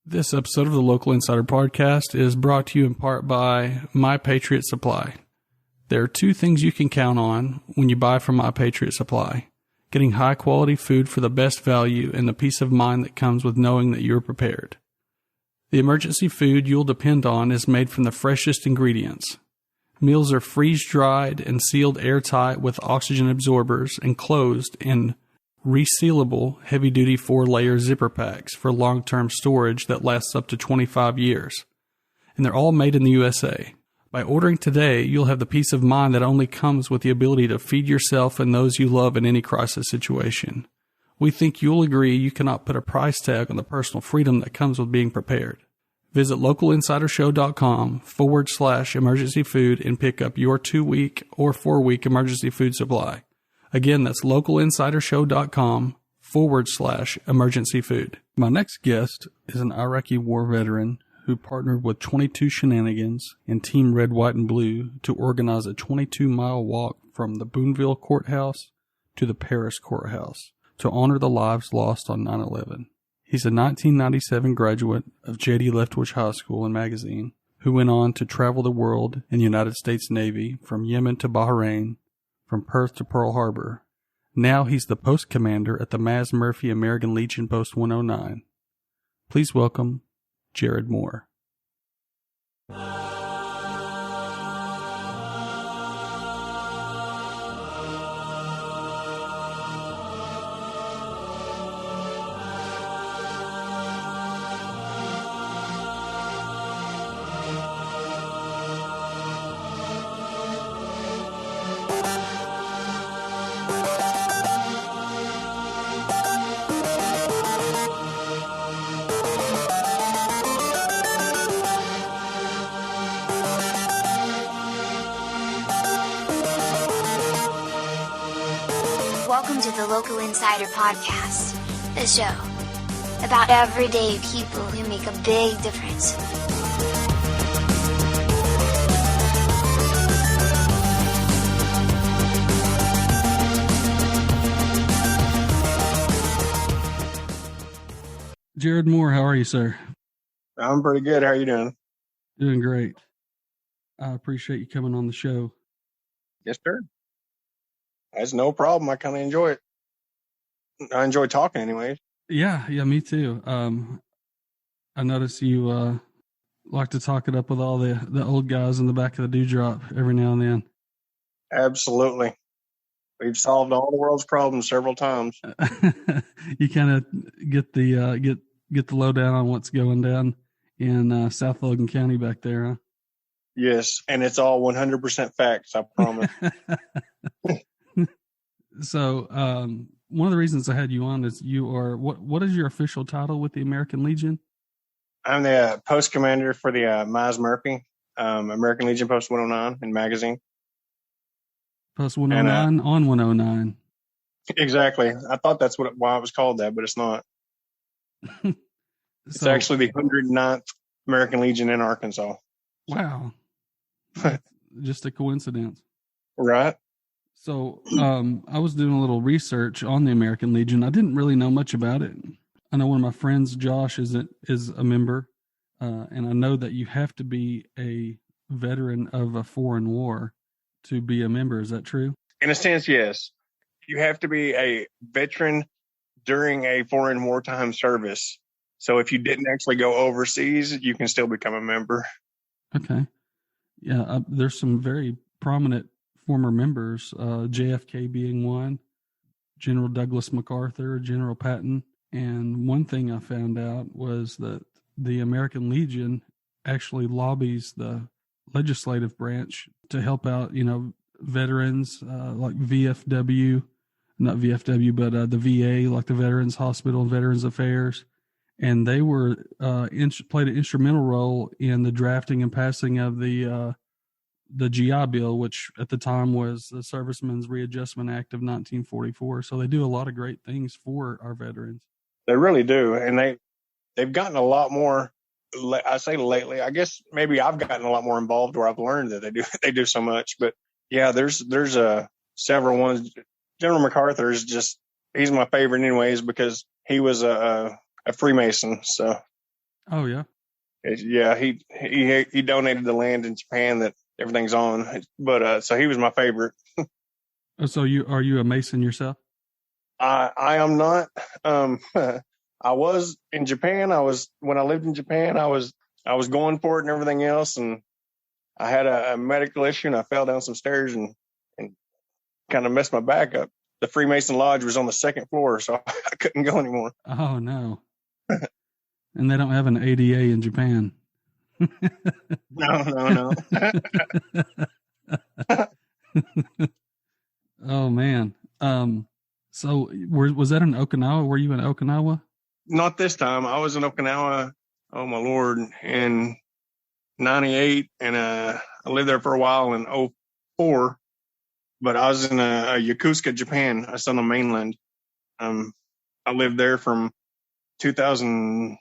This episode of the Local Insider Podcast is brought to you in part by My Patriot Supply. There are two things you can count on when you buy from My Patriot Supply: getting high quality food for the best value and the peace of mind that comes with knowing that you're prepared. The emergency food you'll depend on is made from the freshest ingredients. Meals are freeze-dried and sealed airtight with oxygen absorbers and closed in resealable heavy-duty 4-layer zipper packs for long-term storage that lasts up to 25 years. And they're all made in the USA. By ordering today, you'll have the peace of mind that only comes with the ability to feed yourself and those you love in any crisis situation. We think you'll agree you cannot put a price tag on the personal freedom that comes with being prepared. Visit localinsidershow.com/emergency food and pick up your 2-week or 4-week emergency food supply. Again, that's localinsidershow.com/emergency food. My next guest is an Iraqi war veteran who partnered with 22 Shenanigans and Team Red, White, and Blue to organize a 22-mile walk from the Booneville courthouse to the Paris courthouse to honor the lives lost on 9/11. He's a 1997 graduate of J.D. Leftwich High School and Magazine, who went on to travel the world in the United States Navy from Yemen to Bahrain, from Perth to Pearl Harbor. Now he's the post commander at the Maz Murphy American Legion Post 109. Please welcome Jarrod Moore. Welcome to the Local Insider Podcast, a show about everyday people who make a big difference. Jarrod Moore, how are you, sir? I'm pretty good. How are you doing? Doing great. I appreciate you coming on the show. Yes, sir. That's no problem. I kind of enjoy it. I enjoy talking anyway. Yeah, me too. I notice you like to talk it up with all the old guys in the back of the dewdrop every now and then. Absolutely. We've solved all the world's problems several times. You kind of get the lowdown on what's going down in South Logan County back there, huh? Yes, and it's all 100% facts, I promise. So, one of the reasons I had you on is you are, what is your official title with the American Legion? I'm the post commander for the Maz Murphy, American Legion Post 109 in Magazine. Post 109 on 109. Exactly. I thought that's why it was called that, but it's not. It's actually the 109th American Legion in Arkansas. Wow. Just a coincidence. Right. So I was doing a little research on the American Legion. I didn't really know much about it. I know one of my friends, Josh, is a member, and I know that you have to be a veteran of a foreign war to be a member. Is that true? In a sense, yes. You have to be a veteran during a foreign wartime service. So if you didn't actually go overseas, you can still become a member. Okay. Yeah, there's some very prominent former members, JFK being one, General Douglas MacArthur, General Patton. And one thing I found out was that the American Legion actually lobbies the legislative branch to help out, veterans like VFW, not VFW, but the VA, like the Veterans Hospital and Veterans Affairs. And they were played an instrumental role in the drafting and passing of the GI Bill, which at the time was the Servicemen's Readjustment Act of 1944. So they do a lot of great things for our veterans. They really do. And they've gotten a lot more, I say lately, I guess maybe I've gotten a lot more involved where I've learned that they do so much. But yeah, there's several ones. General MacArthur is he's my favorite anyways, because he was a Freemason. So Oh yeah. Yeah, he donated the land in Japan that everything's on. But so he was my favorite. Oh, so are you a Mason yourself? I am not. I was in Japan. When I lived in Japan. I was going for it and everything else, and I had a medical issue and I fell down some stairs and kind of messed my back up. The Freemason Lodge was on the second floor, so I couldn't go anymore. Oh no. And they don't have an ADA in Japan. No. Oh man. So was that in Okinawa? Were you in Okinawa? Not this time. I was in Okinawa. Oh my lord, in '98, and I lived there for a while in '04. But I was in Yokosuka, Japan. I was on the mainland. I lived there from 2009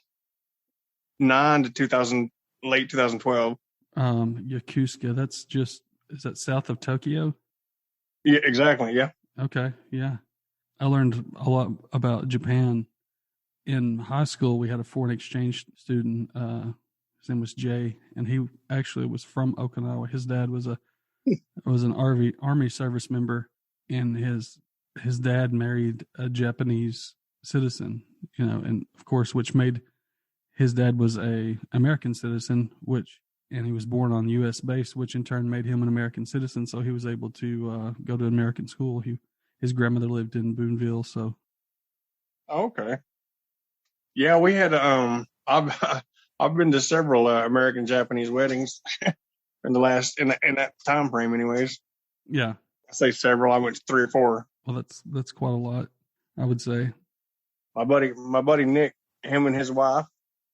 to 2000, late 2012. Yokosuka. Is that south of Tokyo? Yeah, exactly. Yeah. Okay. Yeah. I learned a lot about Japan. In high school, we had a foreign exchange student. His name was Jay, and he actually was from Okinawa. His dad was an army service member, and his dad married a Japanese citizen. And of course, which made his dad was a American citizen, and he was born on U.S. base, which in turn made him an American citizen. So he was able to go to American school. His grandmother lived in Booneville, so. Okay. Yeah, we had I've been to several American Japanese weddings in that time frame, anyways. Yeah. I say several. I went to 3 or 4. Well, that's quite a lot, I would say. My buddy Nick, him and his wife,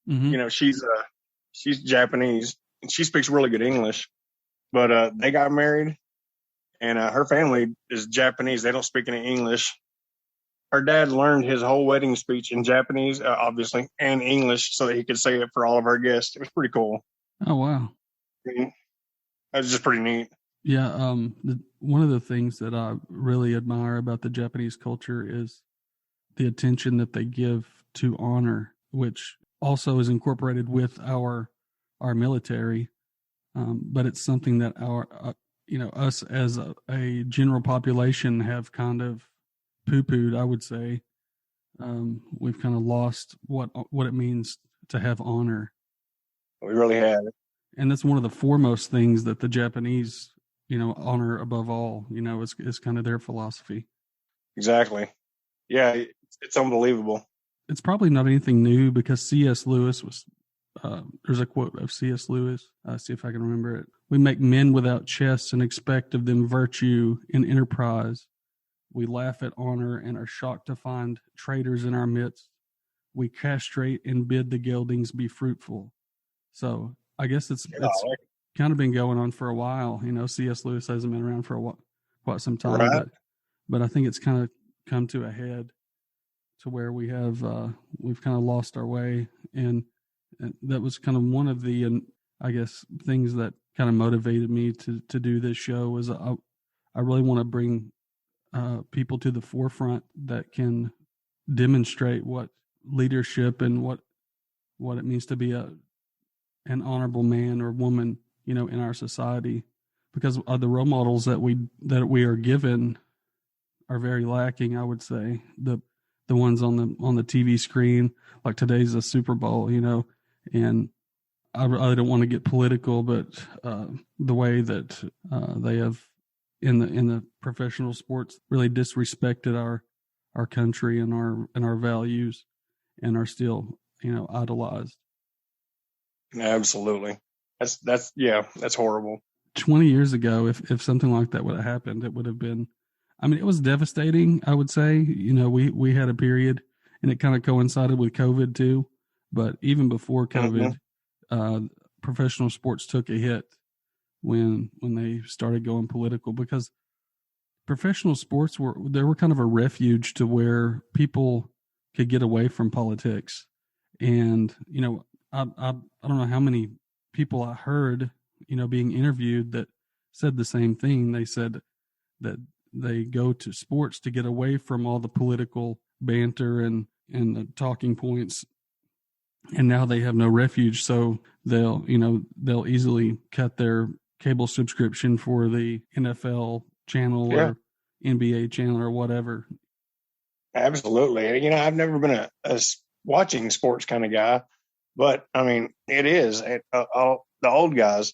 Mm-hmm. she's Japanese and she speaks really good English, but they got married, and her family is Japanese. They don't speak any English. Her dad learned his whole wedding speech in Japanese, obviously, and English, so that he could say it for all of our guests. It was pretty cool. Oh wow. That was just pretty neat. Yeah. One of the things that I really admire about the Japanese culture is the attention that they give to honor, which also is incorporated with our military. But it's something that us as a general population have kind of poo-pooed, I would say. We've kind of lost what it means to have honor. We really had it. And that's one of the foremost things that the Japanese, honor above all, is kind of their philosophy. Exactly. Yeah, it's unbelievable. It's probably not anything new because C.S. Lewis was, there's a quote of C.S. Lewis. See if I can remember it. We make men without chests and expect of them virtue and enterprise. We laugh at honor and are shocked to find traitors in our midst. We castrate and bid the geldings be fruitful. So I guess it's kind of been going on for a while. C.S. Lewis hasn't been around for quite some time, right. but I think it's kind of come to a head to where we've kind of lost our way. And that was kind of one of the, I guess, things that kind of motivated me to do this show was I really want to bring people to the forefront that can demonstrate what leadership and what it means to be an honorable man or woman, in our society, because the role models that we are given are very lacking. I would say the ones on the TV screen, like today's a Super Bowl, and I don't want to get political, but the way that they have in the professional sports really disrespected our country and our values, and are still idolized. Absolutely. That's horrible. 20 years ago, if something like that would have happened, it would have been, it was devastating, I would say. We had a period, and it kind of coincided with COVID too, but even before COVID, professional sports took a hit when they started going political, because professional sports were kind of a refuge to where people could get away from politics. And, I don't know how many people I heard, being interviewed that said the same thing. They said that they go to sports to get away from all the political banter and the talking points and now they have no refuge. So they'll easily cut their cable subscription for the NFL channel Yeah, or NBA channel or whatever. absolutely. You know, I've never been a watching sports kind of guy, but I mean, it is all the old guys.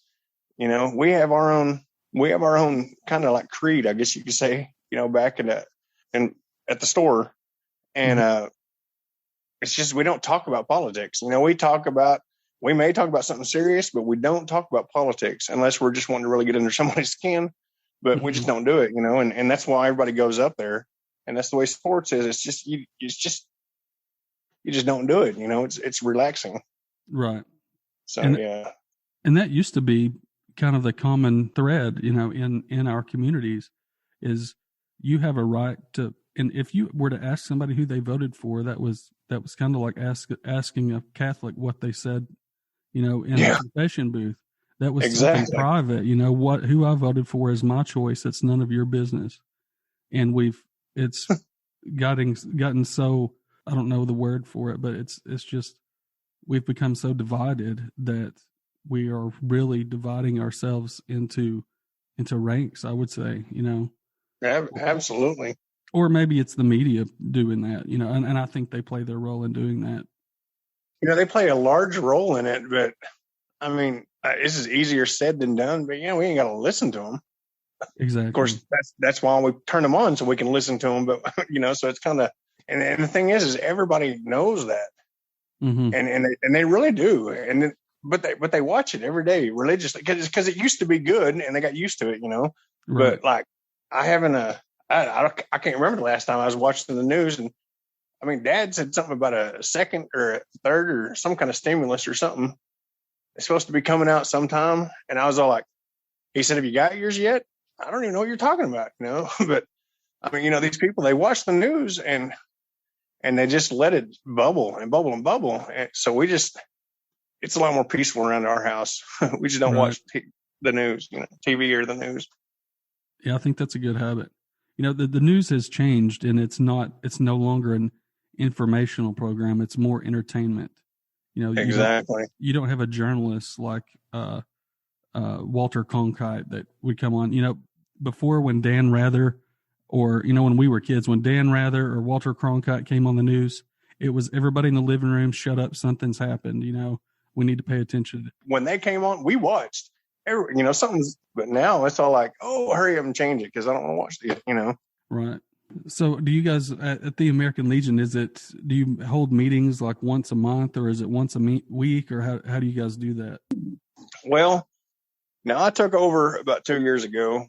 You know, we have our own kind of like creed, I guess you could say. You know, back at the store, and it's just we don't talk about politics. You know, we may talk about something serious, but we don't talk about politics unless we're just wanting to really get under somebody's skin. But we just don't do it, you know, and that's why everybody goes up there, and that's the way sports is. You just don't do it, you know. It's relaxing, Right. so And yeah. and that used to be kind of the common thread, you know, in our communities, is you have a right to, and if you were to ask somebody who they voted for, that was kind of like asking a Catholic what they said, you know, in Yeah, a confession booth. That was something exactly. private, you know. Who I voted for is my choice. It's none of your business. And it's gotten so, I don't know the word for it, but it's just, we've become so divided that we are really dividing ourselves into ranks, I would say, you know. Absolutely. Or maybe it's the media doing that, you know, and I think they play their role in doing that. You know, they play a large role in it, but I mean, this is easier said than done. But you know, we ain't got to listen to them. Exactly. Of course, that's why we turn them on so we can listen to them. But you know, so it's kind of, and the thing is everybody knows that, and they really do, but they watch it every day religiously because it used to be good and they got used to it, you know. Right. But like I haven't I can't remember the last time I was watching the news, and I mean, Dad said something about a second or a third or some kind of stimulus or something. It's supposed to be coming out sometime, and I was all like, he said, "Have you got yours yet?" I don't even know what you're talking about, you know. But I mean, you know, these people, they watch the news and they just let it bubble and bubble and bubble. And so it's a lot more peaceful around our house. We just don't watch the news, you know, TV or the news. Yeah, I think that's a good habit. You know, the news has changed, and it's no longer an informational program. It's more entertainment. You know, exactly. You don't have a journalist like Walter Cronkite that would come on. You know, before, when Dan Rather, or, you know, when we were kids, when Dan Rather or Walter Cronkite came on the news, it was everybody in the living room, shut up, something's happened. You know, we need to pay attention. When they came on, we watched. You know, but now it's all like, oh, hurry up and change it because I don't want to watch it, you know. Right. So do you guys at the American Legion, do you hold meetings like once a month, or is it once a week, or how do you guys do that? Well, now I took over about 2 years ago,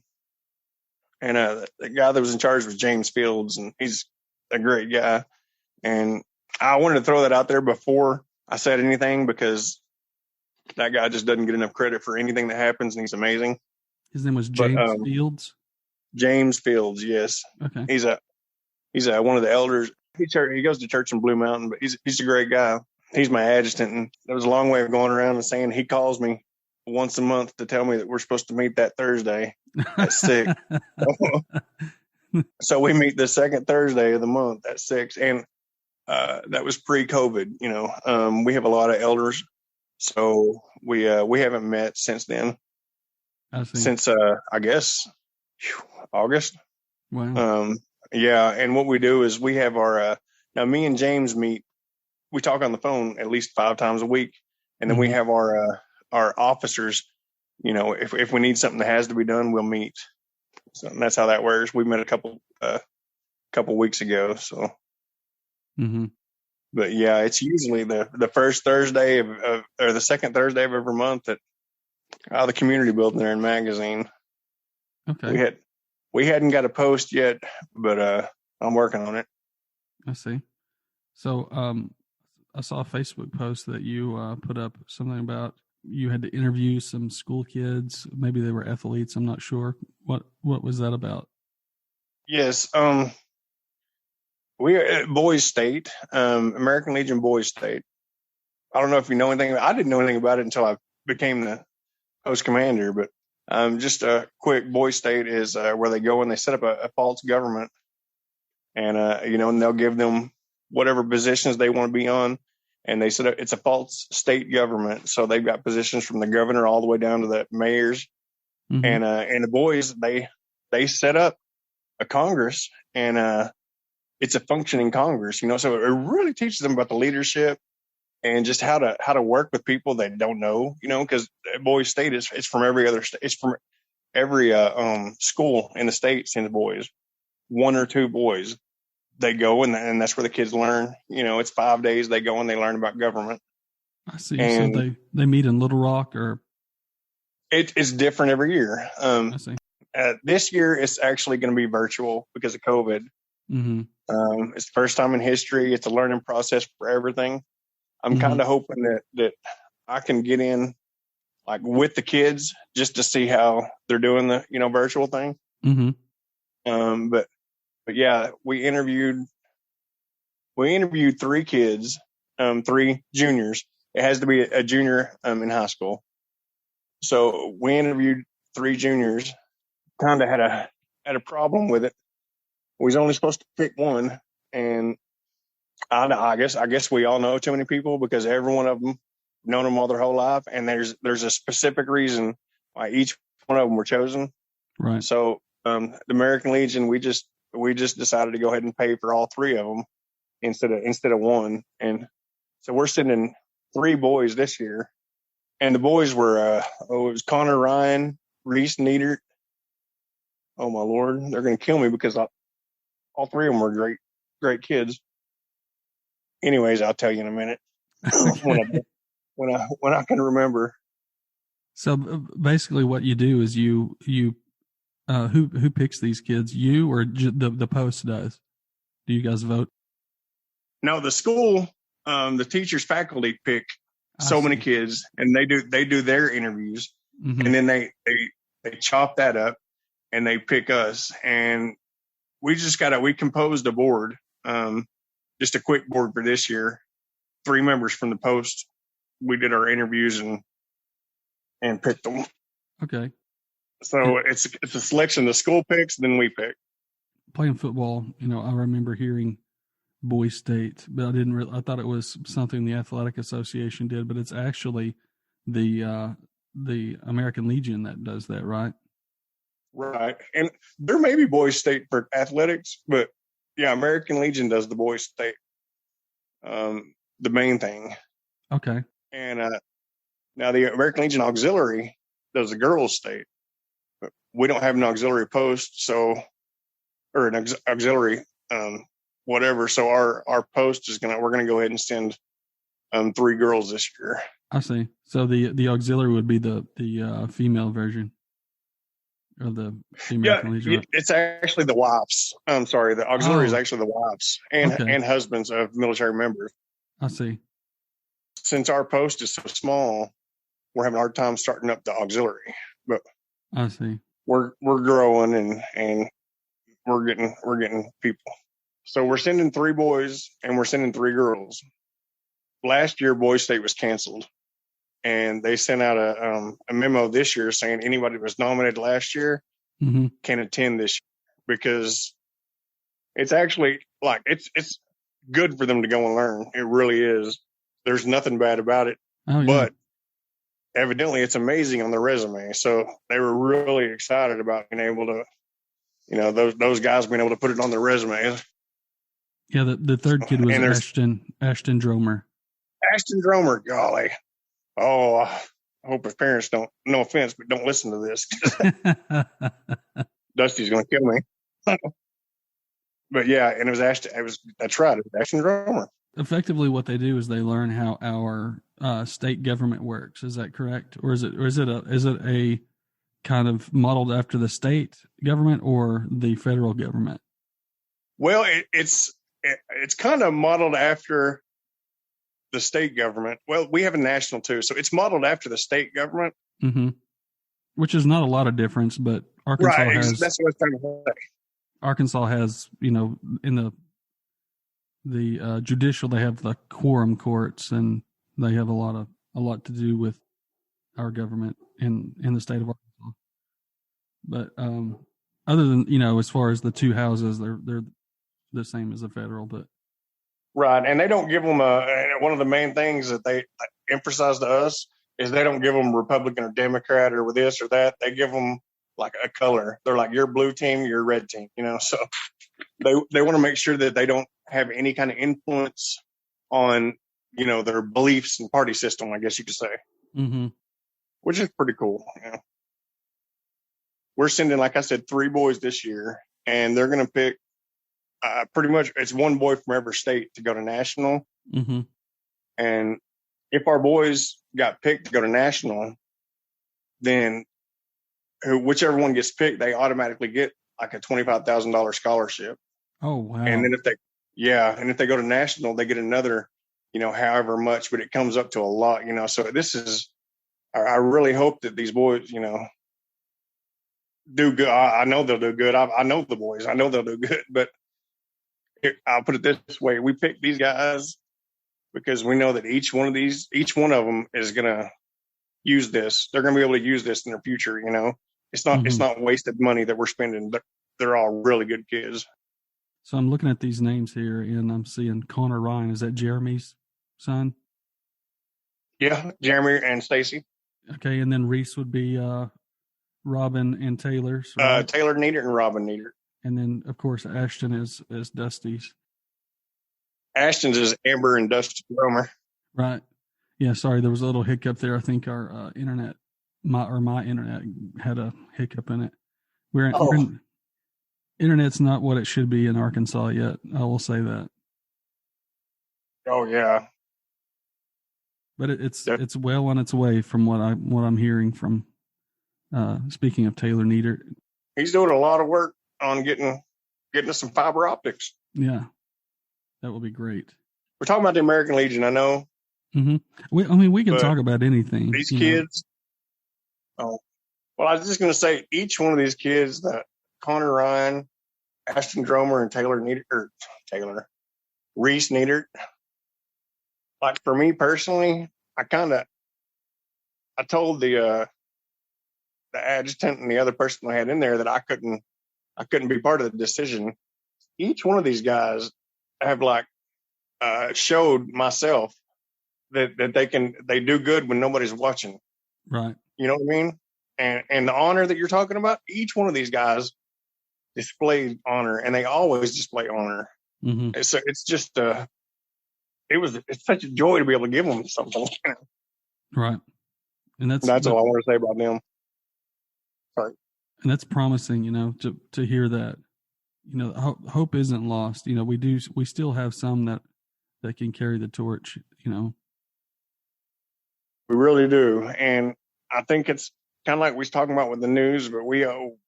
and the guy that was in charge was James Fields, and he's a great guy. And I wanted to throw that out there before I said anything because that guy just doesn't get enough credit for anything that happens, and he's amazing. His name was James Fields? James Fields, yes. Okay. He's one of the elders. He goes to church in Blue Mountain, but he's a great guy. He's my adjutant, and that was a long way of going around and saying he calls me once a month to tell me that we're supposed to meet that Thursday at 6. So we meet the second Thursday of the month at 6, and that was pre-COVID. You know, we have a lot of elders, so we haven't met since then. I see. Since I guess August. Wow. Yeah, and what we do is we have our now me and James meet. We talk on the phone at least 5 times a week, and then we have our officers. You know, if we need something that has to be done, we'll meet. So that's how that works. We met a couple weeks ago. So, but yeah, it's usually the first Thursday of or the second Thursday of every month at the community building there in Magazine. Okay. We hadn't got a post yet, but I'm working on it. I see. So I saw a Facebook post that you put up something about you had to interview some school kids. Maybe they were athletes. I'm not sure. What was that about? Yes. We are at Boys State, American Legion Boys State. I don't know if you know anything. I didn't know anything about it until I became the post commander, but just a quick, Boys State is where they go and they set up a false government, and you know, and they'll give them whatever positions they want to be on, and they said it's a false state government. So they've got positions from the governor all the way down to the mayors, Mm-hmm. and the boys they set up a Congress, and it's a functioning Congress, so it really teaches them about the leadership and just how to work with people they don't know, because Boys State it's from every other state. It's from every school in the state sends boys, 1 or 2 boys. They go and that's where the kids learn. It's 5 days. They go and they learn about government. I see. And so they meet in Little Rock, or it's different every year. I see. This year it's actually going to be virtual because of COVID. Mm-hmm. It's the first time in history. It's a learning process for everything. I'm Mm-hmm. kind of hoping that I can get in like with the kids just to see how they're doing the virtual thing. Mm-hmm. But yeah, we interviewed 3 kids, 3 juniors. It has to be a junior in high school. So we interviewed 3 juniors. Kind of had a problem with it. We was only supposed to pick one, and I guess we all know too many people because every one of them known them all their whole life, and there's a specific reason why each one of them were chosen. Right. So the American Legion, we just decided to go ahead and pay for all 3 of them instead of one, and so we're sending 3 boys this year, and the boys were it was Connor Ryan, Reese Needert. Oh my Lord, they're going to kill me because all 3 of them were great kids. Anyways, I'll tell you in a minute when I can remember. So basically, what you do is you who picks these kids? You or the post does? Do you guys vote? No, the school, the teachers, faculty pick so many kids, and they do their interviews, mm-hmm. and then they chop that up and they pick us, and we composed a board, just a quick board for this year. 3 members from the post. We did our interviews and picked them. Okay. So it's a selection. The school picks, then we pick. Playing football, I remember hearing Boys State, but I thought it was something the Athletic Association did, but it's actually the American Legion that does that, right? Right. And there may be Boys State for athletics, but yeah, American Legion does the Boys State. The main thing. Okay. And now the American Legion Auxiliary does the girls' state. But we don't have an auxiliary post, or an auxiliary whatever. So our post we're gonna go ahead and send 3 girls this year. I see. So the auxiliary would be the female version of the American Legion. Yeah, it's actually the wives. I'm sorry, the auxiliary is actually the wives and husbands of military members. I see. Since our post is so small, we're having a hard time starting up the auxiliary. But I see. We're growing and we're getting people. So we're sending 3 boys and we're sending 3 girls. Last year, Boys State was canceled, and they sent out a memo this year saying anybody that was nominated last year mm-hmm. can attend this year, because it's actually it's good for them to go and learn. It really is. There's nothing bad about it, but evidently it's amazing on the resume. So they were really excited about being able to, those guys being able to put it on their resume. Yeah, the third kid was Ashton Dromer. Ashton Dromer, golly. Oh, I hope his parents don't, no offense, but don't listen to this. Dusty's going to kill me. But yeah, and it was Ashton. That's right. It was Ashton Dromer. Effectively, what they do is they learn how our state government works. Is that correct, or is it a kind of modeled after the state government or the federal government? Well, it's kind of modeled after the state government. Well, we have a national too, so it's modeled after the state government. Mm-hmm. Which is not a lot of difference, but Arkansas has. That's what I was trying to say. Arkansas has, in the judicial, they have the quorum courts, and they have a lot to do with our government in the state of Arkansas. But other than as far as the 2 houses, they're the same as the federal. But Right. And they don't give them one of the main things that they emphasize to us is they don't give them Republican or Democrat or this or that. They give them like a color. They're like, you're blue team, you're red team, so they want to make sure that they don't have any kind of influence on, their beliefs and party system, I guess you could say, Mm-hmm. which is pretty cool. We're sending, like I said, 3 boys this year, and they're going to pick pretty much it's 1 boy from every state to go to national. Mm-hmm. And if our boys got picked to go to national, then whichever one gets picked, they automatically get like a $25,000 scholarship. Oh, wow. And then if they go to national, they get another, however much, but it comes up to a lot, so this is, I really hope that these boys, do good. I know they'll do good. I know the boys, I know they'll do good, but I'll put it this way. We picked these guys because we know that each one of them is going to use this. They're going to be able to use this in their future. It's not wasted money that we're spending. They're all really good kids. So I'm looking at these names here, and I'm seeing Connor Ryan. Is that Jeremy's son? Yeah, Jeremy and Stacy. Okay, and then Reese would be Robin and Taylor's. Right? Taylor Niedert and Robin Niedert. And then, of course, Ashton is Dusty's. Ashton's is Amber and Dusty Romer. Right. Yeah, sorry, there was a little hiccup there. I think our internet, my internet had a hiccup in it. Internet's not what it should be in Arkansas yet. I will say that. Oh yeah. But it's well on its way from what I'm hearing from. Speaking of Taylor Niedert, he's doing a lot of work on getting us some fiber optics. Yeah, that will be great. We're talking about the American Legion, I know. Mm-hmm. We can talk about anything. These kids. Oh, well, I was just going to say each one of these kids, that Connor Ryan, Ashton Dromer, and Reese Niedert. Like for me personally, I told the adjutant and the other person I had in there that I couldn't be part of the decision. Each one of these guys have showed myself that they do good when nobody's watching. Right. You know what I mean? And the honor that you're talking about, each one of these guys displayed honor, and they always display honor. Mm-hmm. So it's just it's such a joy to be able to give them something. Right. And that's all I want to say about them. Sorry. And that's promising, to hear that, hope isn't lost. We still have some that can carry the torch, We really do. And I think it's kind of like we was talking about with the news, but we all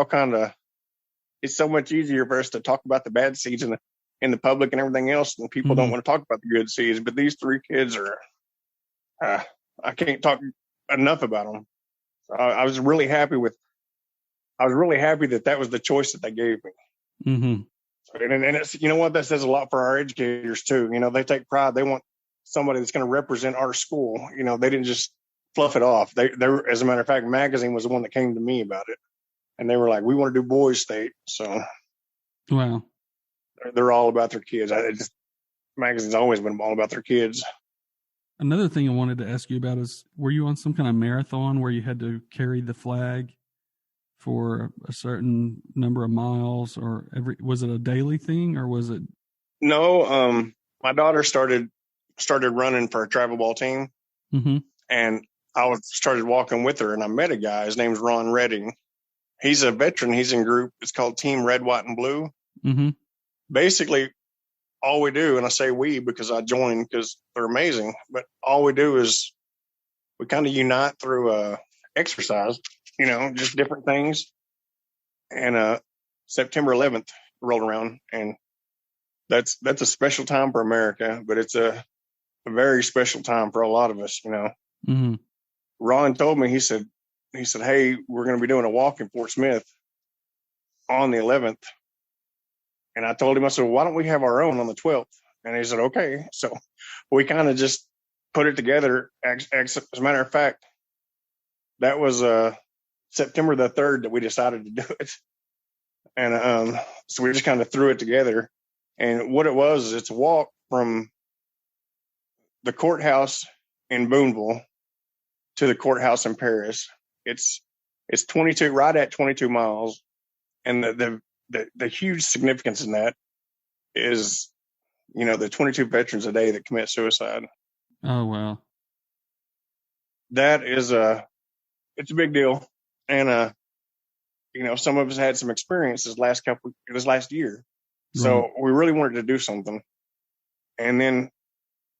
kind of, it's so much easier for us to talk about the bad seeds in the public and everything else, and people don't want to talk about the good seeds. But these 3 kids are, I can't talk enough about them. So I was really happy that was the choice that they gave me. Mm-hmm. And it's, what, that says a lot for our educators too. They take pride. They want somebody that's going to represent our school. They didn't just fluff it off. They as a matter of fact, Magazine was the one that came to me about it, and they were like, we want to do boys state. So, wow, they're all about their kids. Magazine's always been all about their kids. Another thing I wanted to ask you about is, were you on some kind of marathon where you had to carry the flag for a certain number of miles, or was it a daily thing, or was it? No, my daughter started running for a travel ball team, mm-hmm. and I started walking with her, and I met a guy. His name's Ron Redding. He's a veteran. He's in group. It's called Team Red, White, and Blue. Mm-hmm. Basically, all we do, and I say we because I joined because they're amazing, but all we do is we kind of unite through exercise, just different things. And September 11th rolled around, and that's a special time for America, but it's a very special time for a lot of us, Mm-hmm. Ron told me, he said, hey, we're going to be doing a walk in Fort Smith on the 11th. And I told him, I said, why don't we have our own on the 12th? And he said, okay. So we kind of just put it together. As a matter of fact, that was September the 3rd that we decided to do it. And so we just kind of threw it together. And what it was is it's a walk from the courthouse in Booneville to the courthouse in Paris. It's 22, right at 22 miles. And the huge significance in that is, the 22 veterans a day that commit suicide. Oh, wow. That is it's a big deal. And, some of us had some experience this last year. So we really wanted to do something. And then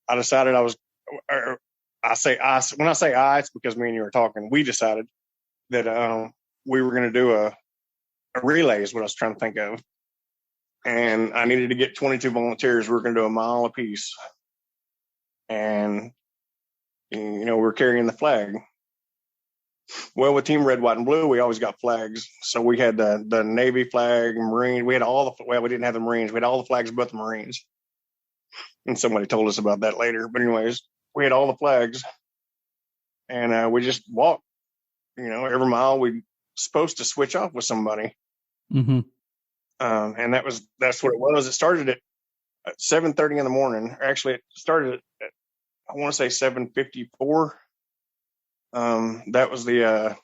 I decided when I say it's because me and you were talking, we decided that we were going to do a relay is what I was trying to think of. And I needed to get 22 volunteers. We were going to do a mile apiece. And, we were carrying the flag. Well, with Team Red, White, and Blue, we always got flags. So we had the Navy flag, Marine. We had we didn't have the Marines. We had all the flags but the Marines. And somebody told us about that later. But anyways, we had all the flags. And we just walked, every mile we supposed to switch off with somebody. Mm-hmm. And that's what it was. It started at 7:30 in the morning. Actually, it started at I want to say 7:54. That was the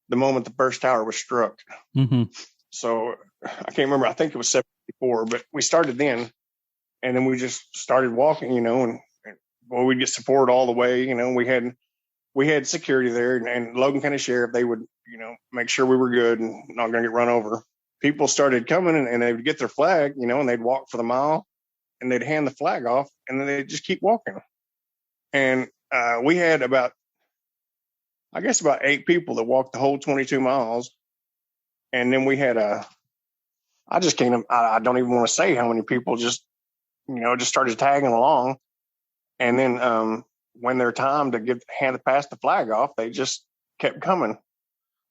moment the first tower was struck. Mm-hmm. So I can't remember. I think it was 7:54, but we started then, and then we just started walking, and we'd get support all the way. We had security there, and Logan County Sheriff. They would, make sure we were good and not going to get run over. People started coming, and they would get their flag, and they'd walk for the mile, and they'd hand the flag off, and then they'd just keep walking. And we had about 8 people that walked the whole 22 miles. And then we had I don't even want to say how many people just started tagging along. And then when their time to pass the flag off, they just kept coming.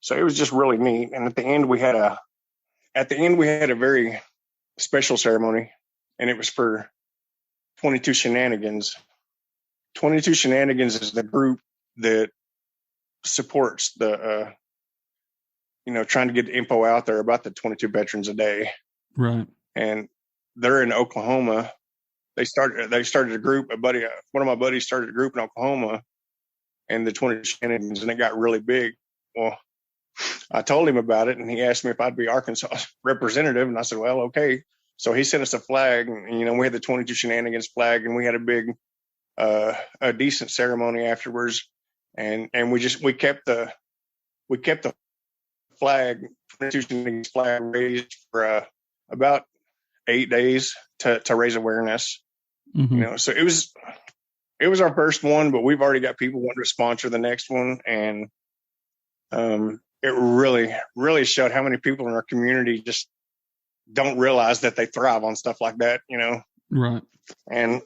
So it was just really neat. And at the end we had a very special ceremony, and it was for 22 Shenanigans. 22 Shenanigans is the group that supports the, trying to get the info out there about the 22 veterans a day. Right. And they're in Oklahoma. They started a group. One of my buddies started a group in Oklahoma, and the 22 Shenanigans, and it got really big. Well, I told him about it, and he asked me if I'd be Arkansas representative, and I said, well, okay. So he sent us a flag, and we had the 22 Shenanigans flag, and we had a big, a decent ceremony afterwards. And we kept the flag, 22 Shenanigans flag raised for about 8 days to raise awareness. Mm-hmm. So it was our first one, but we've already got people wanting to sponsor the next one. And it really, really showed how many people in our community just don't realize that they thrive on stuff like that, Right. And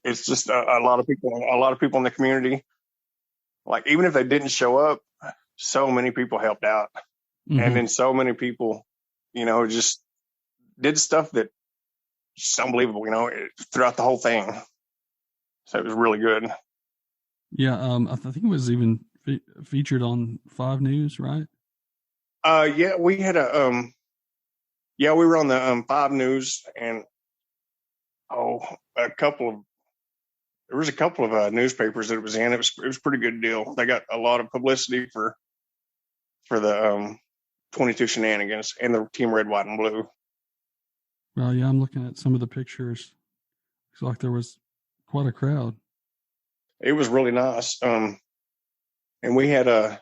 it's just a lot of people in the community. Like, even if they didn't show up, so many people helped out. Mm-hmm. And then so many people, just did stuff that just unbelievable, throughout the whole thing. So it was really good. Yeah. I think it was even featured on 5 News, right? Yeah, we had we were on the 5 News, and there was a couple of newspapers that it was in. It was a pretty good deal. They got a lot of publicity for the 22 Shenanigans and the Team Red, White, and Blue. Well, yeah, I'm looking at some of the pictures. Looks like there was quite a crowd. It was really nice. And we had I'm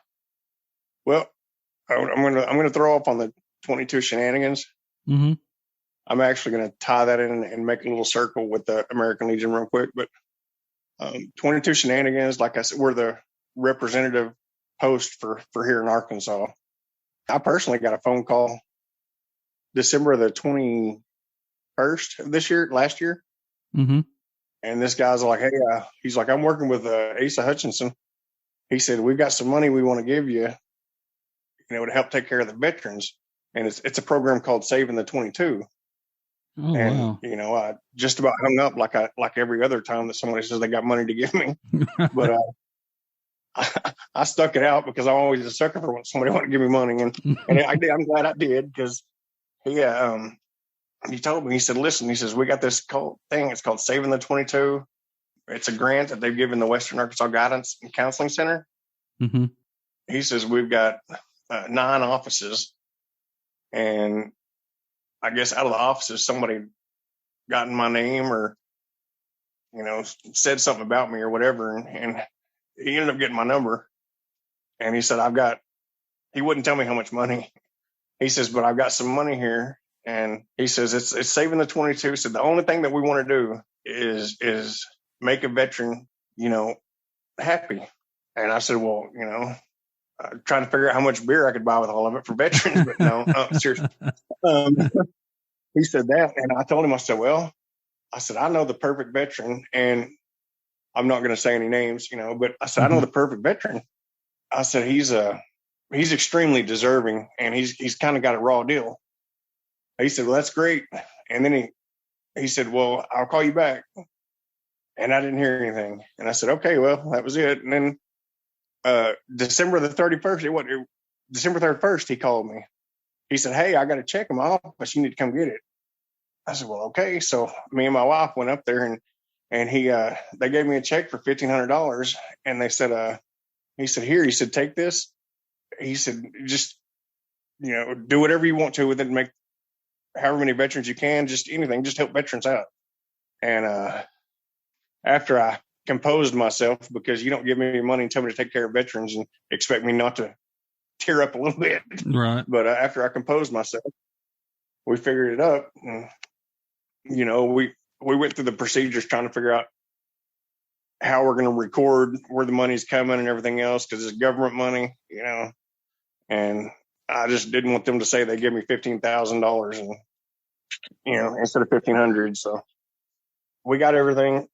gonna throw up on the 22 Shenanigans. Mm-hmm. I'm actually gonna tie that in and make a little circle with the American Legion real quick. But 22 Shenanigans, like I said, we're the representative post for here in Arkansas. I personally got a phone call December the 21st of last year. Mm-hmm. And this guy's like, hey, he's like, I'm working with Asa Hutchinson. He said, we've got some money we want to give you, to help take care of the veterans. And it's a program called Saving the 22. Oh, and, wow. I just about hung up like every other time that somebody says they got money to give me. But I stuck it out because I'm always a sucker for when somebody want to give me money. And I'm glad I did, because he he told me, he said, listen, he says, we got this thing. It's called Saving the 22. It's a grant that they've given the Western Arkansas Guidance and Counseling Center. Mm-hmm. He says, we've got 9 offices. And I guess out of the offices, somebody gotten my name or, said something about me or whatever. And he ended up getting my number. And he said, he wouldn't tell me how much money. He says, but I've got some money here. And he says, it's Saving the 22. He said, the only thing that we want to do is make a veteran, happy. And I said, well, trying to figure out how much beer I could buy with all of it for veterans, but no, seriously. He said that. And I told him, I said, I know the perfect veteran, and I'm not going to say any names, but I said, I know the perfect veteran. I said, he's extremely deserving, and he's kind of got a raw deal. He said, well, that's great. And then he said, well, I'll call you back. And I didn't hear anything. And I said, okay, well, that was it. And then December 31st, he called me. He said, hey, I got a check in my office. You need to come get it. I said, well, okay. So me and my wife went up there, and they gave me a check for $1,500. And they said, he said, here, he said, take this. He said, just, do whatever you want to with it and make however many veterans you can, just anything, just help veterans out. And after I composed myself, because you don't give me any money and tell me to take care of veterans and expect me not to tear up a little bit. Right. But after I composed myself, we figured it up. And, we went through the procedures trying to figure out how we're going to record where the money's coming and everything else, because it's government money, and I just didn't want them to say they give me $15,000 and, instead of $1,500. So we got everything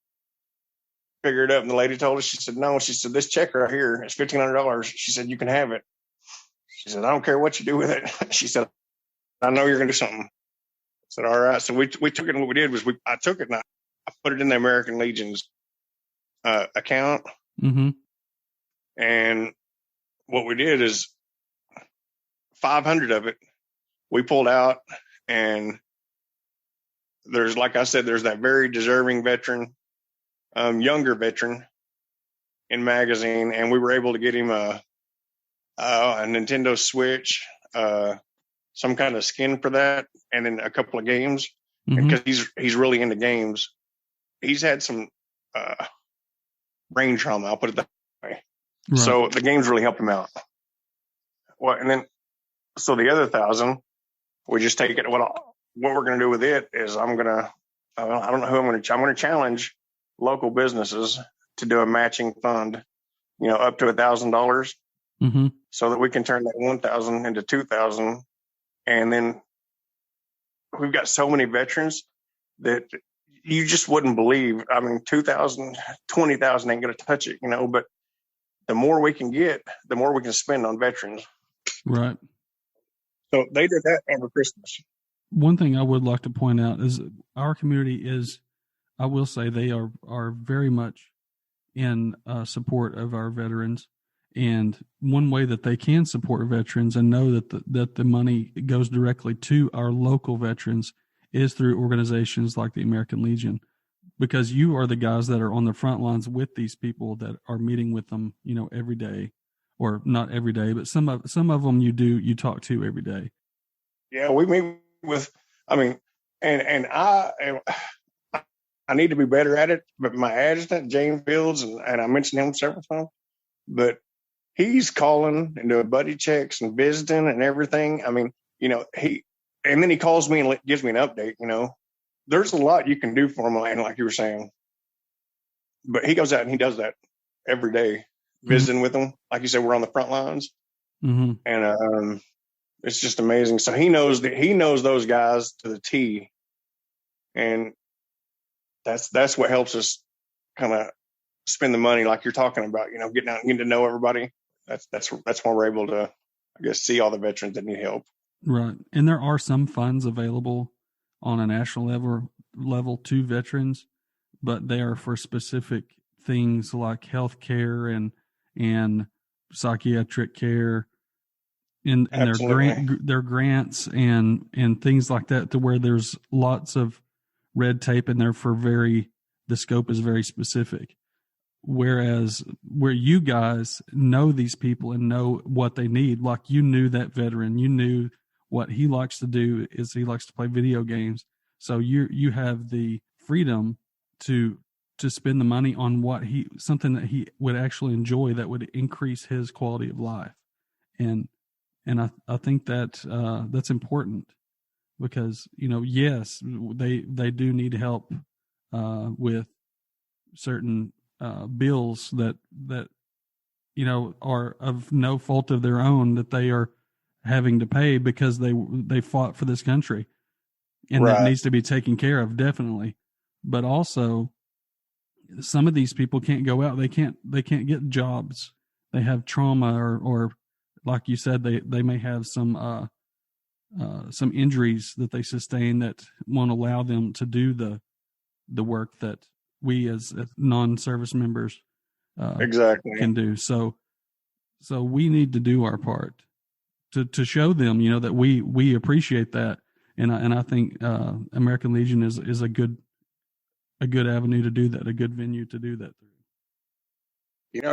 figured up. And the lady told us, she said, no, she said, this check right here is $1,500. She said, you can have it. She said, I don't care what you do with it. She said, I know you're going to do something. I said, all right. So we took it, and what we did was I took it and I put it in the American Legion's account. Mm-hmm. And what we did is 500 of it we pulled out, and there's, like I said, there's that very deserving veteran, younger veteran in magazine, and we were able to get him a Nintendo Switch, some kind of skin for that, and then a couple of games, because he's really into games. He's had some brain trauma, I'll put it that way. Right. So the games really helped him out. Well, and then so the other 1,000, we just take it. What we're going to do with it is I don't know who I'm going to challenge local businesses to do a matching fund, up to $1,000, so that we can turn that 1,000 into 2,000. And then we've got so many veterans that you just wouldn't believe. I mean, 2,000, 20,000 ain't going to touch it, but the more we can get, the more we can spend on veterans. Right. So they did that over Christmas. One thing I would like to point out is our community is, I will say, they are very much in support of our veterans. And one way that they can support veterans and know that the money goes directly to our local veterans is through organizations like the American Legion, because you are the guys that are on the front lines with these people that are meeting with them, every day, or not every day, but some of them you talk to every day. Yeah, we meet with, and I need to be better at it, but my adjutant, James Fields, and I mentioned him several times, but he's calling and doing buddy checks and visiting and everything. And then he calls me and gives me an update. There's a lot you can do for him, and like you were saying, but he goes out and he does that every day, visiting with them. Like you said, we're on the front lines, and it's just amazing. So he knows those guys to the T, and that's what helps us kind of spend the money like you're talking about. Getting out and getting to know everybody. That's why we're able to, I guess, see all the veterans that need help. Right. And there are some funds available on a national level to veterans, but they are for specific things like health care and psychiatric care. in Absolutely. their grants and things like that, to where there's lots of red tape in there the scope is very specific. Whereas where you guys know these people and know what they need, like you knew that veteran, you knew what he likes to do is he likes to play video games. So you have the freedom to spend the money on something that he would actually enjoy, that would increase his quality of life. And I think that that's important, because, yes, they do need help with certain bills that are of no fault of their own, that they are having to pay because they fought for this country, and that Right. needs to be taken care of, definitely. But also, some of these people can't go out. They can't get jobs. They have trauma, or like you said, they may have some injuries that they sustain that won't allow them to do the work that we as non-service members Exactly. can do. So we need to do our part to show them, that we appreciate that. And I think American Legion is a good avenue to do that, a good venue to do that through.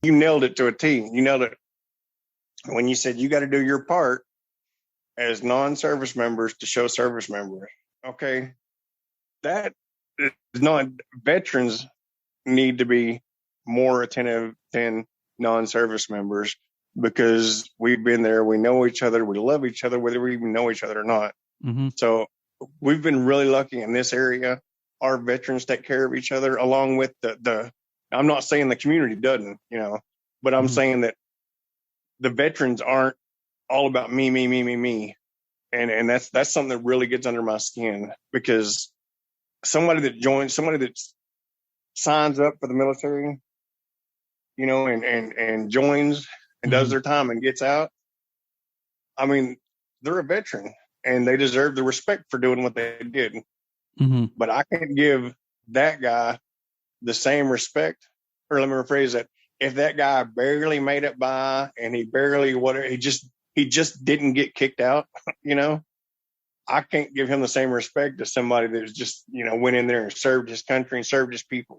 You nailed it to a T. You nailed it when you said you got to do your part as non-service members to show service members. Okay, that is not. Veterans need to be more attentive than non-service members, because we've been there, we know each other, we love each other, whether we even know each other or not. Mm-hmm. So we've been really lucky in this area. Our veterans take care of each other, along with the I'm not saying the community doesn't, but I'm Mm-hmm. saying that the veterans aren't all about me. And that's something that really gets under my skin, because somebody that signs up for the military, and joins and does Mm-hmm. their time and gets out. I mean, they're a veteran and they deserve the respect for doing what they did. Mm-hmm. But I can't give that guy the same respect, or let me rephrase that. If that guy barely made it by and he just didn't get kicked out, I can't give him the same respect as somebody that just, went in there and served his country and served his people.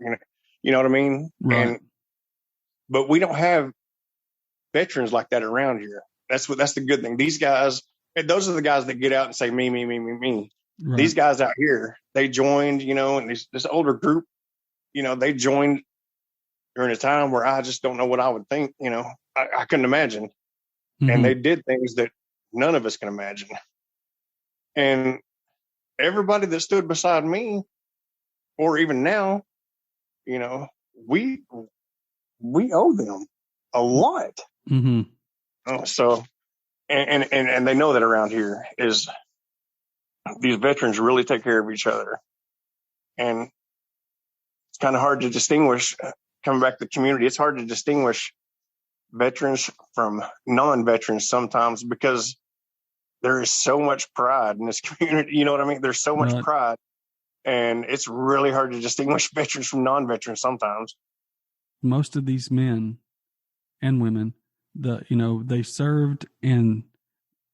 You know what I mean? Right. But we don't have veterans like that around here. That's the good thing. These guys, those are the guys that get out and say me. Right. These guys out here, they joined, and this older group, they joined during a time where I just don't know what I would think. I couldn't imagine. Mm-hmm. And they did things that none of us can imagine. And everybody that stood beside me, or even now, we owe them a lot. Mm-hmm. So, and they know that around here is these veterans really take care of each other. And it's kind of hard to distinguish, coming back to the community, it's hard to distinguish veterans from non-veterans sometimes, because there is so much pride in this community. You know what I mean? There's so much Right. pride, and it's really hard to distinguish veterans from non-veterans sometimes. Most of these men and women, they served, and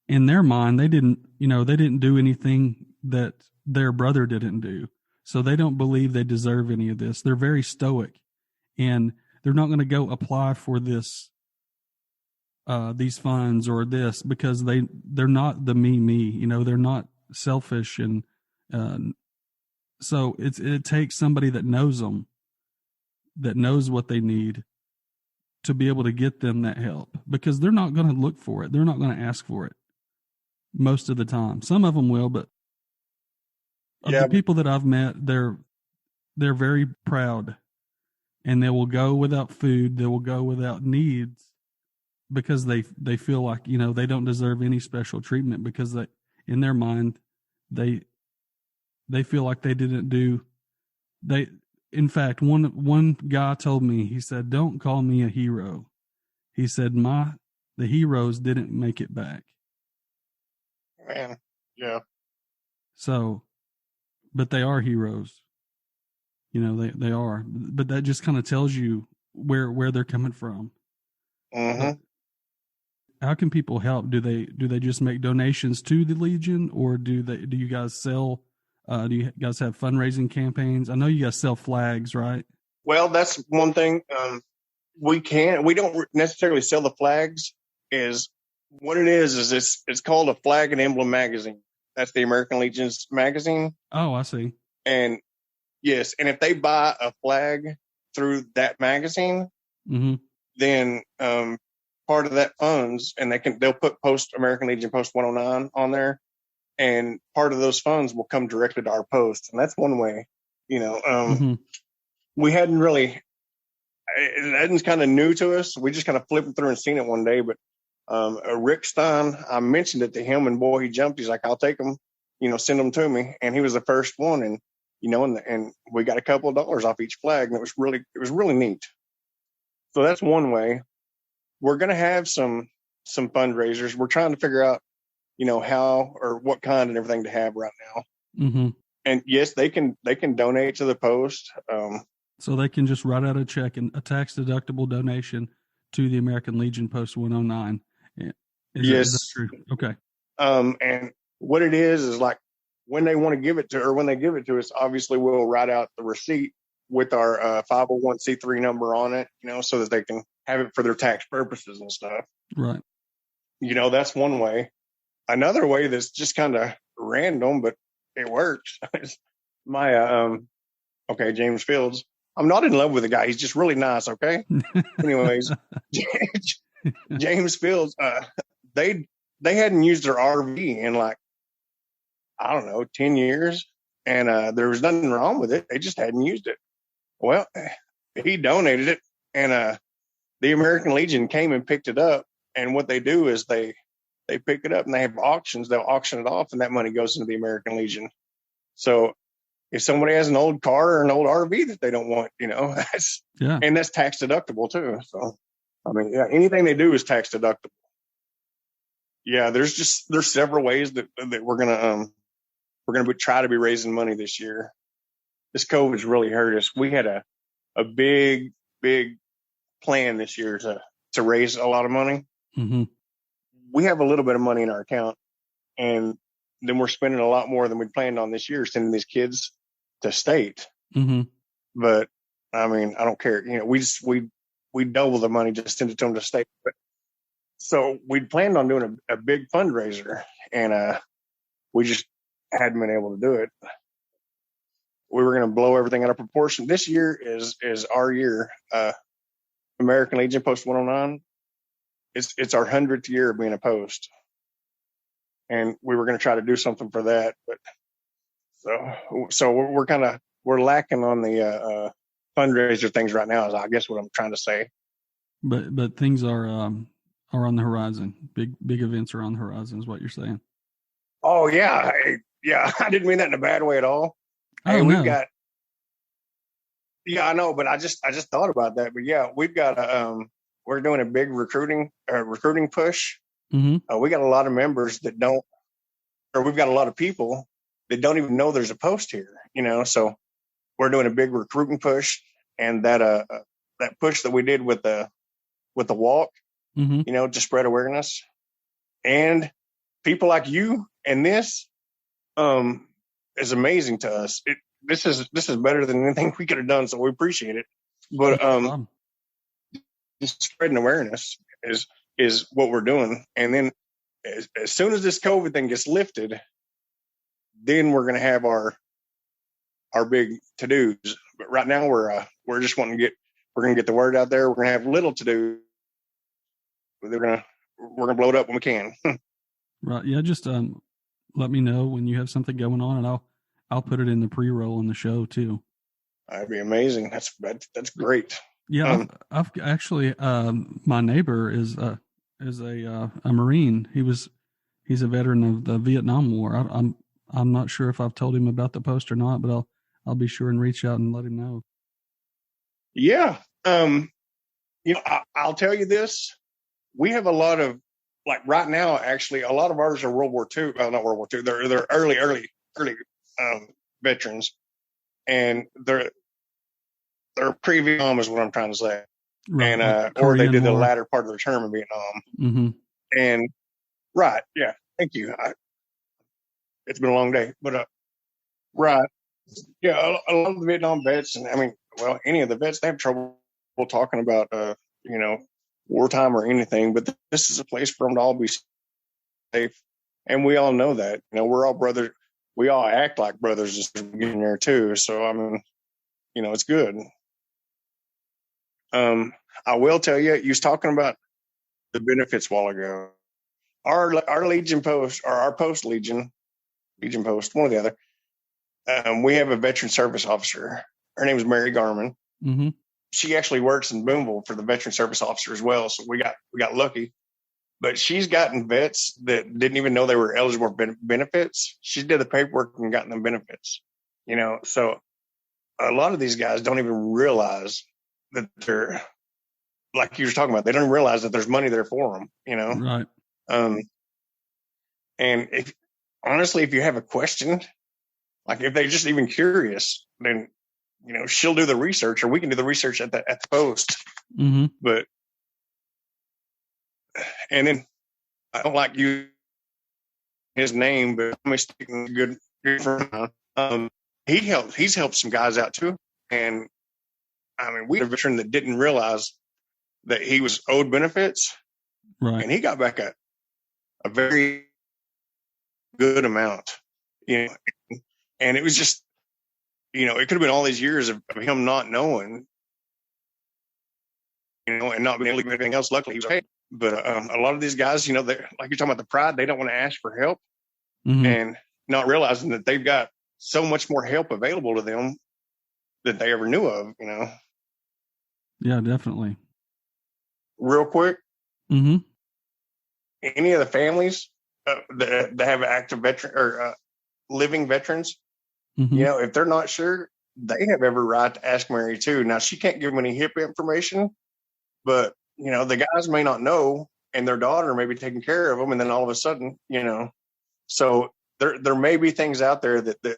in their mind, they didn't do anything that their brother didn't do. So they don't believe they deserve any of this. They're very stoic, and they're not going to go apply for these funds or this, because they're not the me. They're not selfish, and so it takes somebody that knows them, that knows what they need, to be able to get them that help, because they're not going to look for it. They're not going to ask for it most of the time. Some of them will, but the people that I've met, they're very proud, and they will go without food. They will go without needs, because they feel like, they don't deserve any special treatment, because in their mind, they feel like they didn't do. In fact, one guy told me, he said, "Don't call me a hero." He said, the heroes didn't make it back. Man, yeah. So, but they are heroes. They are. But that just kind of tells you where they're coming from. Mm-hmm. how can people help? Do they just make donations to the Legion, or do you guys sell? Do you guys have fundraising campaigns? I know you guys sell flags, right? Well, that's one thing. We don't necessarily sell the flags. Is what it is it's called a Flag and Emblem magazine. That's the American Legion's magazine. Oh, I see. And yes, and if they buy a flag through that magazine, Mm-hmm. then part of that funds, and they'll put American Legion Post 109 on there, and part of those funds will come directly to our post, and that's one way. We hadn't really. It's kind of new to us. We just kind of flipping through and seen it one day, but Rick Stein, I mentioned it to him, and boy, he jumped. He's like, "I'll take them, send them to me." And he was the first one, and and we got a couple of dollars off each flag, and it was really neat. So that's one way. We're going to have some fundraisers. We're trying to figure out, how or what kind and everything to have right now. Mm-hmm. And yes, they can donate to the post. So they can just write out a check and a tax deductible donation to the American Legion Post 109. Yes. Is that true? Okay. And what it is like when they want to give it to, or when they give it to us, obviously we'll write out the receipt with our 501c3 number on it, so that they can have it for their tax purposes and stuff. Right. That's one way. Another way that's just kind of random, but it works. James Fields. I'm not in love with the guy. He's just really nice. Okay. Anyways, James Fields, they hadn't used their RV in 10 years, and there was nothing wrong with it. They just hadn't used it. Well, he donated it, and the American Legion came and picked it up. And what they do is they pick it up and they have auctions. They'll auction it off, and that money goes into the American Legion. So if somebody has an old car or an old RV that they don't want, and that's tax deductible too. So, anything they do is tax deductible. Yeah, there's several ways that we're gonna try to be raising money this year. This COVID's really hurt us. We had a big plan this year to raise a lot of money. Mm-hmm. We have a little bit of money in our account, and then we're spending a lot more than we planned on this year, sending these kids to state. Mm-hmm. But I don't care. We double the money, just send it to them to state. But, so we planned on doing a big fundraiser, and we just hadn't been able to do it. We were going to blow everything out of proportion. This year is our year. American Legion Post 109. It's our 100th year of being a post, and we were going to try to do something for that. But so we're lacking on the fundraiser things right now. Is I guess what I'm trying to say. But things are on the horizon. Big events are on the horizon, is what you're saying. Oh yeah, I didn't mean that in a bad way at all. Hey, we've got. Yeah, I know, but I just thought about that. But yeah, we've got we're doing a big recruiting push. Mm-hmm. We got a lot of members that don't, or we've got a lot of people that don't even know there's a post here. So we're doing a big recruiting push, and that push that we did with the walk, mm-hmm. To spread awareness, and people like you and this is amazing to us. This is better than anything we could have done, so we appreciate it. But just spreading awareness is what we're doing, and then as soon as this COVID thing gets lifted, then we're going to have our big to dos. But right now we're just wanting to we're going to get the word out there. We're going to have little to do. We're going to blow it up when we can. Right. Yeah. Just let me know when you have something going on, and I'll put it in the pre-roll on the show too. That'd be amazing. That's great. Yeah. I've actually, my neighbor is a Marine. He's a veteran of the Vietnam War. I'm not sure if I've told him about the post or not, but I'll be sure and reach out and let him know. Yeah. I'll tell you this. We have a lot of, right now, actually, a lot of ours are World War II. Well, not World War II. They're early veterans, and they're pre-Vietnam is what I'm trying to say. Right, or they did the latter part of their term in Vietnam. Mm-hmm. And right. Yeah. Thank you. It's been a long day, but, right. Yeah. A lot of the Vietnam vets, and I mean, well, any of the vets, they have trouble talking about, wartime or anything, but this is a place for them to all be safe. And we all know that, we're all brothers. We all act like brothers just getting there too. So, I mean, it's good. I will tell you, you was talking about the benefits a while ago. Our Legion post, or our post Legion post, one or the other. We have a veteran service officer. Her name is Mary Garman. Mm-hmm. She actually works in Booneville for the veteran service officer as well. So we got lucky. But she's gotten vets that didn't even know they were eligible for benefits. She did the paperwork and gotten them benefits. So a lot of these guys don't even realize that they're, like you were talking about, they don't realize that there's money there for them. Right. And if you have a question, like if they're just even curious, then she'll do the research, or we can do the research at the post. Mm-hmm. But and then I don't like you his name, but I'm speaking good for him. He's helped some guys out too, and I mean, we had a veteran that didn't realize that he was owed benefits, right? And he got back a very good amount, and it was just, it could have been all these years of him not knowing, and not being able to do anything else. Luckily, he was okay. But a lot of these guys, like you're talking about the pride, they don't want to ask for help, mm-hmm. and not realizing that they've got so much more help available to them that they ever knew of. Yeah, definitely. Real quick, mm-hmm. Any of the families that have active veteran or living veterans, mm-hmm. If they're not sure, they have every right to ask Mary too. Now, she can't give them any HIPAA information, but the guys may not know, and their daughter may be taking care of them, and then all of a sudden, so there may be things out there that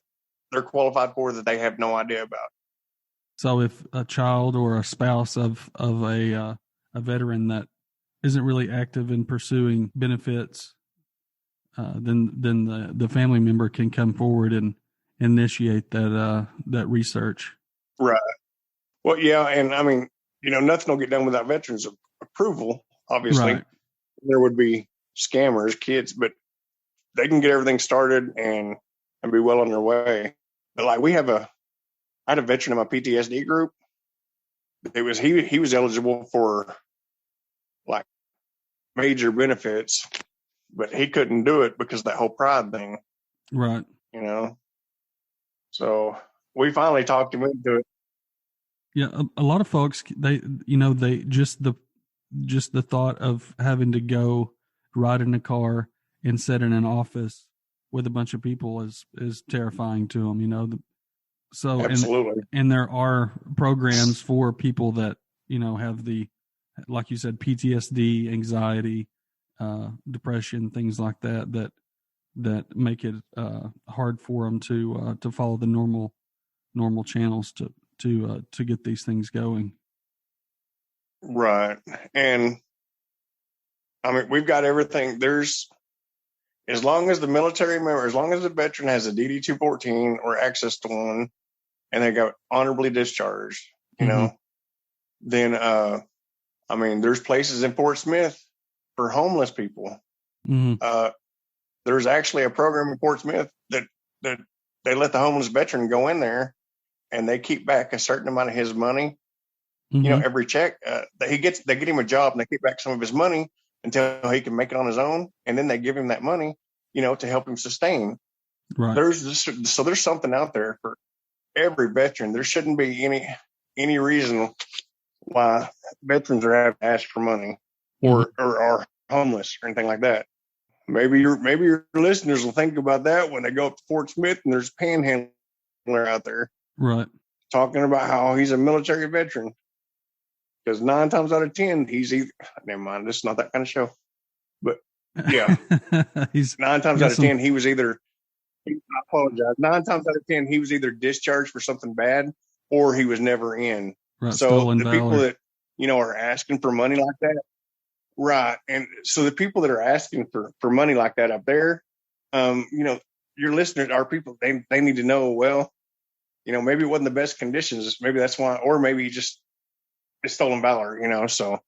they're qualified for that they have no idea about. So if a child or a spouse of a veteran that isn't really active in pursuing benefits, then the family member can come forward and initiate that research. Right. Well, yeah, and I mean, nothing will get done without veterans' approval. Obviously, right. There would be scammers, kids, but they can get everything started and be well on their way. But like I had a veteran in my PTSD group. He was eligible for like major benefits, but he couldn't do it because of that whole pride thing. Right. So we finally talked him into it. Yeah, a lot of folks, they just the thought of having to go ride in a car and sit in an office with a bunch of people is terrifying to them. So absolutely, and there are programs for people that have the, like you said, PTSD, anxiety, depression, things like that make it hard for them to follow the normal channels to get these things going. Right. And I mean, we've got everything. As long as the military member, as long as the veteran has a DD 214 or access to one, and they got honorably discharged, mm-hmm. Then, I mean, there's places in Fort Smith for homeless people. Mm-hmm. There's actually a program in Fort Smith that they let the homeless veteran go in there, and they keep back a certain amount of his money. Mm-hmm. Every check that he gets, they get him a job, and they keep back some of his money until he can make it on his own, and then they give him that money, to help him sustain. Right. There's something out there for every veteran. There shouldn't be any reason why veterans are having to ask for money or are homeless or anything like that. Maybe your listeners will think about that when they go up to Fort Smith and there's a panhandler out there, right, talking about how he's a military veteran. Because 9 times out of 10, he's either, never mind, this is not that kind of show. But yeah, he's 9 times out of 10, he was either, I apologize, 9 times out of 10, he was either discharged for something bad or he was never in. Right, so the valor. people that, are asking for money like that, Right. And so the people that are asking for money like that up there, your listeners, our people, they need to know, well, maybe it wasn't the best conditions. Maybe that's why, or maybe just it's stolen valor, so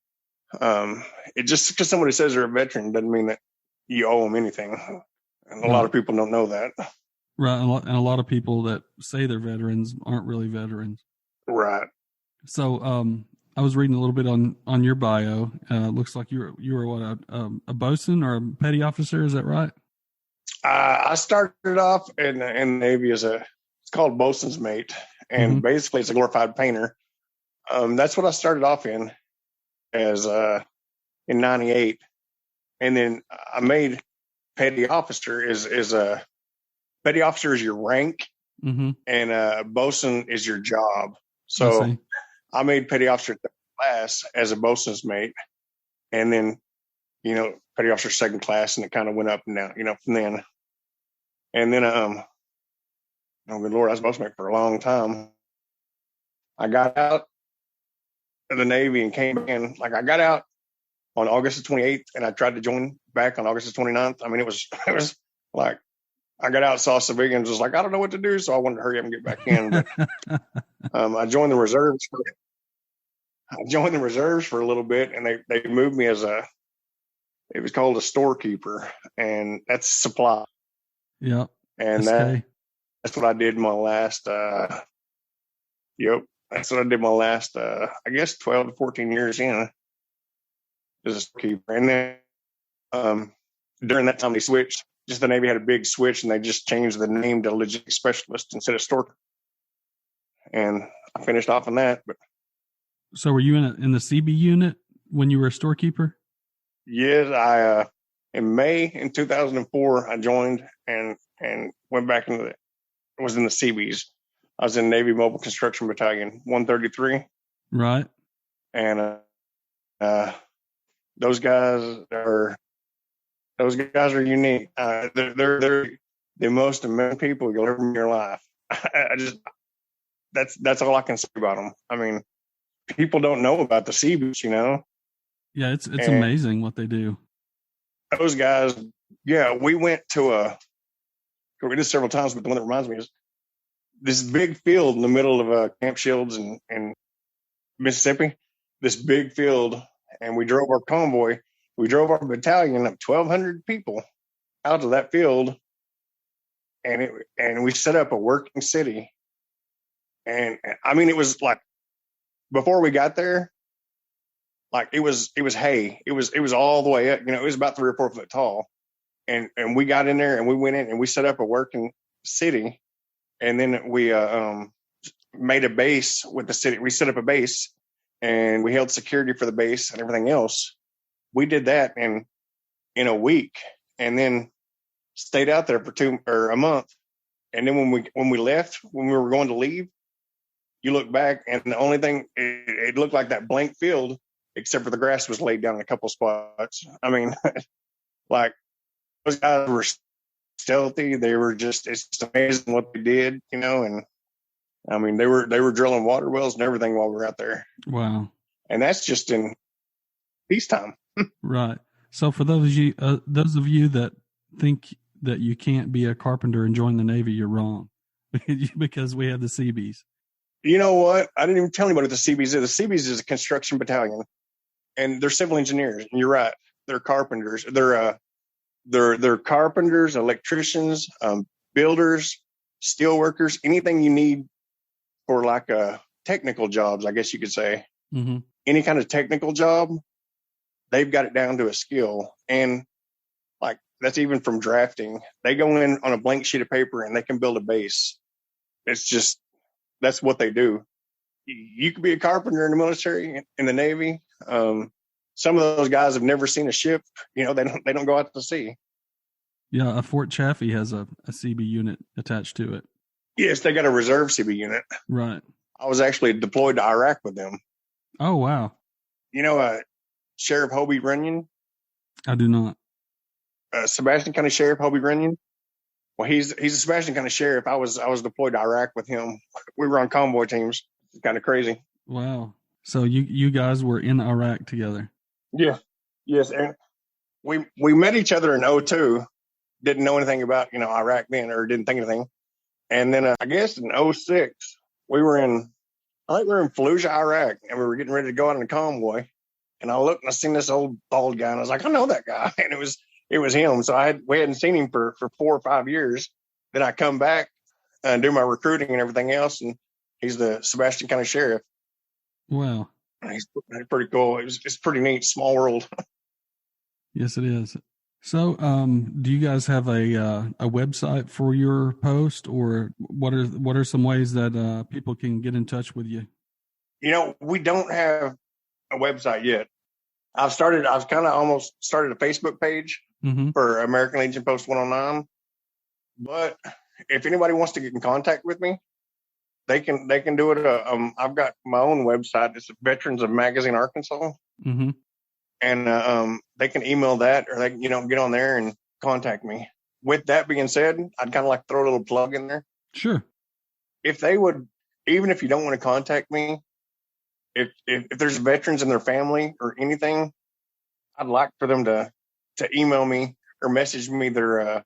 it just because somebody says they're a veteran doesn't mean that you owe them anything. And a lot of people don't know that. Right. And a lot of people that say they're veterans aren't really veterans. Right. So, I was reading a little bit on your bio. Looks like you were what, a bosun or a petty officer. Is that right? I started off in the Navy it's called bosun's mate. And basically it's a glorified painter. That's what I started off in as, in 98. And then I made petty officer is a petty officer is your rank and bosun is your job. So I made petty officer class as a bosun's mate, and then petty officer second class, and it kind of went up and down from then. And then oh good Lord, I was bosun's mate for a long time. I got out of the Navy and came in, like I got out on August the 28th, and I tried to join back on August the 29th. I mean, it was like I got out, saw civilians, was like, I don't know what to do, so I wanted to hurry up and get back in. But, I joined the reserves. For a little bit, and they moved me as it was called a storekeeper, and that's supply. Yeah. And that's what I did my last, that's what I did my last, I guess 12 to 14 years in as a storekeeper. And then, during that time they switched, just the Navy had a big switch and they just changed the name to logistics specialist instead of storekeeper. And I finished off on that, but. So were you in the CB unit when you were a storekeeper? Yes, I in May in 2004 I joined and went back was in the CBs. I was in Navy Mobile Construction Battalion 133. Right. And those guys are unique. They're the most amazing people you'll ever meet in your life. That's all I can say about them. I mean, people don't know about the CBs, Yeah, it's amazing what they do. Those guys, we went to we did several times, but the one that reminds me is this big field in the middle of Camp Shields in Mississippi, this big field, and we drove our convoy. We drove our battalion of 1,200 people out to that field, and we set up a working city. And I mean, it was like, before we got there, like it was hay. It was all the way up. It was about 3 or 4 foot tall. And we got in there and we went in and we set up a working city. And then we made a base with the city. We set up a base and we held security for the base and everything else. We did that in a week, and then stayed out there for a month. And then when we left, when we were going to leave, you look back and the only thing, it looked like that blank field, except for the grass was laid down in a couple spots. I mean, like those guys were stealthy. They were it's just amazing what they did, and I mean, they were drilling water wells and everything while we were out there. Wow. And that's just in peacetime. Right. So for those of you that think that you can't be a carpenter and join the Navy, you're wrong, because we have the CBs. You know what? I didn't even tell anybody what the CBs is. The CBs is a construction battalion, and they're civil engineers. And you're right; they're carpenters. They're carpenters, electricians, builders, steel workers, anything you need for like technical jobs, I guess you could say. Mm-hmm. Any kind of technical job, they've got it down to a skill. And like that's even from drafting. They go in on a blank sheet of paper and they can build a base. It's just, that's what they do. You could be a carpenter in the military, in the Navy. Some of those guys have never seen a ship. They don't go out to sea. Yeah, Fort Chaffee has a CB unit attached to it. Yes, they got a reserve CB unit. Right. I was actually deployed to Iraq with them. Oh, wow. Sheriff Hobie Runyon? I do not. Sebastian County Sheriff Hobie Runyon? Well, he's a Sebastian County Sheriff. I was deployed to Iraq with him. We were on convoy teams. It's kind of crazy. Wow. So you guys were in Iraq together? Yeah. Yes, and we met each other in '02. Didn't know anything about Iraq then, or didn't think anything. And then I guess in '06 we were in I think we were in Fallujah, Iraq, and we were getting ready to go out in a convoy. And I looked and I seen this old bald guy, and I was like, I know that guy, and it was him. So we hadn't seen him for 4 or 5 years. Then I come back and do my recruiting and everything else, and he's the Sebastian County Sheriff. Wow. He's pretty cool. It's pretty neat, small world. Yes, it is. So, do you guys have a website for your post, or what are some ways that people can get in touch with you? We don't have a website yet. I've kind of almost started a Facebook page for American Legion Post 109. But if anybody wants to get in contact with me, they can do it. I've got my own website. It's Veterans of Magazine Arkansas. Mm-hmm. And they can email that, or they can, get on there and contact me. With that being said, I'd kind of like to throw a little plug in there. Sure. If they would, even if you don't want to contact me, if there's veterans in their family or anything, I'd like for them to email me or message me their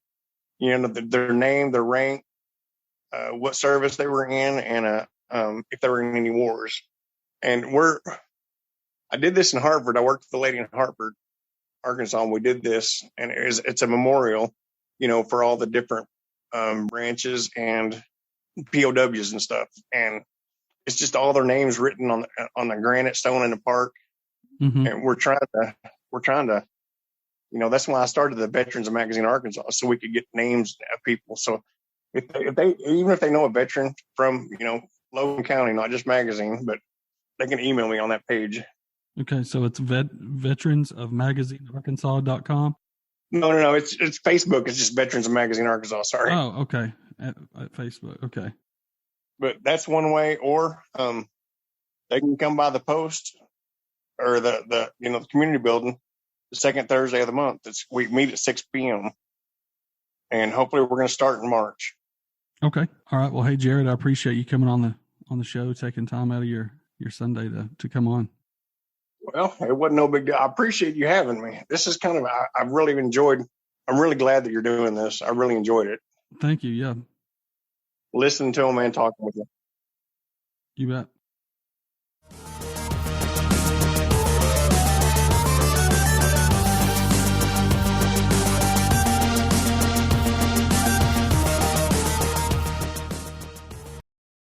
their name, their rank, what service they were in, and if they were in any wars. And I did this in Hartford. I worked with a lady in Hartford, Arkansas, and we did this, and it's a memorial, for all the different branches and POWs and stuff. And it's just all their names written on the granite stone in the park. Mm-hmm. And we're trying to, that's why I started the Veterans of Magazine Arkansas, so we could get names of people. So if they know a veteran from, Logan County, not just magazine, but they can email me on that page. Okay, so it's veterans of magazinearkansas.com? No. It's Facebook. It's just Veterans of Magazine Arkansas. Sorry. Oh, okay. At Facebook. Okay. But that's one way, or they can come by the post or the community building the second Thursday of the month. We meet at 6 p.m. and hopefully we're going to start in March. Okay. All right. Well, hey, Jarrod, I appreciate you coming on the show, taking time out of your Sunday to come on. Well, it wasn't no big deal. I appreciate you having me. This is kind of, I've really enjoyed, I'm really glad that you're doing this. I really enjoyed it. Thank you. Yeah. Listening to them and talking with you. You bet.